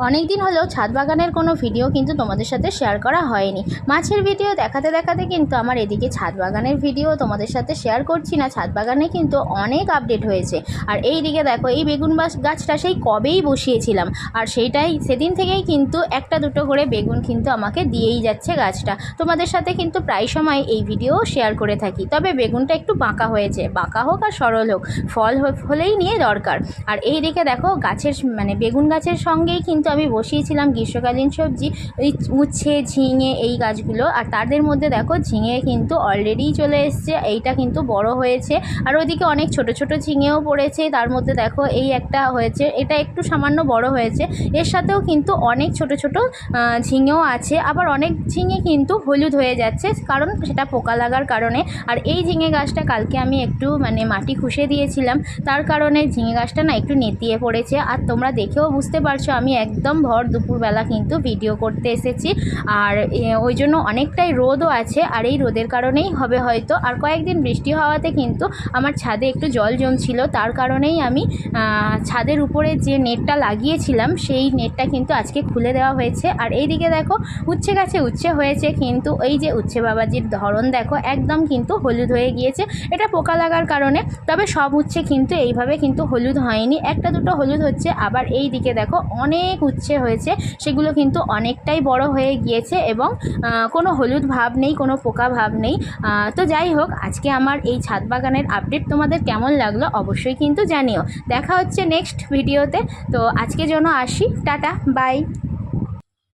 অনেক দিন হলেও ছাদ বাগানের কোনো ভিডিও কিন্তু তোমাদের সাথে শেয়ার করা হয়নি। মাছের ভিডিও দেখাতে দেখাতে কিন্তু আমার এদিকে ছাদ বাগানের ভিডিও তোমাদের সাথে শেয়ার করছি না। ছাদ বাগানে কিন্তু অনেক আপডেট হয়েছে। আর এই দিকে দেখো, এই বেগুন গাছটা সেই কবেই বসিয়েছিলাম, আর সেদিন থেকেই কিন্তু একটা দুটো করে বেগুন কিন্তু আমাকে দিয়েই যাচ্ছে গাছটা। তোমাদের সাথে কিন্তু প্রায় সময় এই ভিডিও শেয়ার করে থাকি। তবে বেগুনটা একটু বাঁকা হয়েছে, বাঁকা হোক আর সরল হোক, ফল হলেই নিয়ে দরকার। আর এই দিকে দেখো, গাছের বেগুন গাছের সঙ্গেই কিন্তু আমি বসিয়েছিলাম গ্রীষ্মকালীন সবজি, ওই উচ্ছে, ঝিঙে, এই গাছগুলো। আর তাদের মধ্যে দেখো, ঝিঙে কিন্তু অলরেডি চলে এসছে, এইটা কিন্তু বড় হয়েছে। আর ওইদিকে অনেক ছোট ছোট ঝিঙেও পড়েছে। তার মধ্যে দেখো এই একটা হয়েছে, এটা একটু সামান্য বড় হয়েছে। এর সাথেও কিন্তু অনেক ছোট ছোট ঝিঙেও আছে। আবার অনেক ঝিঙে কিন্তু হলুদ হয়ে যাচ্ছে, কারণ সেটা পোকা লাগার কারণে। আর এই ঝিঙে গাছটা কালকে আমি একটু মাটি খুশে দিয়েছিলাম, তার কারণে ঝিঙে গাছটা না একটু নেতিয়ে পড়েছে। আর তোমরা দেখেও বুঝতে পারছো আমি একদম ভর দুপুরবেলা কিন্তু ভিডিও করতে এসেছি। আর ওই জন্য অনেকটাই রোদও আছে, আর এই রোদের কারণেই হবে হয়তো। আর কয়েকদিন বৃষ্টি হওয়াতে কিন্তু আমার ছাদে একটু জল জমছিল, তার কারণেই আমি ছাদের উপরে যে নেটটা লাগিয়েছিলাম সেই নেটটা কিন্তু আজকে খুলে দেওয়া হয়েছে। আর এইদিকে দেখো, উচ্ছে গাছে উচ্ছে হয়েছে, কিন্তু এই যে উচ্ছে বাবাজির ধরন দেখো, একদম কিন্তু হলুদ হয়ে গিয়েছে। এটা পোকা লাগার কারণে। তবে সব উচ্ছে কিন্তু এইভাবে কিন্তু হলুদ হয়নি, একটা দুটো হলুদ হচ্ছে। আবার এই দিকে দেখো অনেক উচ্ছে হয়েছে, সেগুলো কিন্তু অনেকটাই বড় হয়ে গিয়েছে এবং কোনো হলুদ ভাব নেই, কোনো পোকা ভাব নেই। তো যাই হোক, আজকে আমার এই ছাদ বাগানের আপডেট তোমাদের কেমন লাগলো অবশ্যই কিন্তু জানিও। দেখা হচ্ছে নেক্সট ভিডিওতে। তো আজকের জন্য আসি, টাটা, বাই।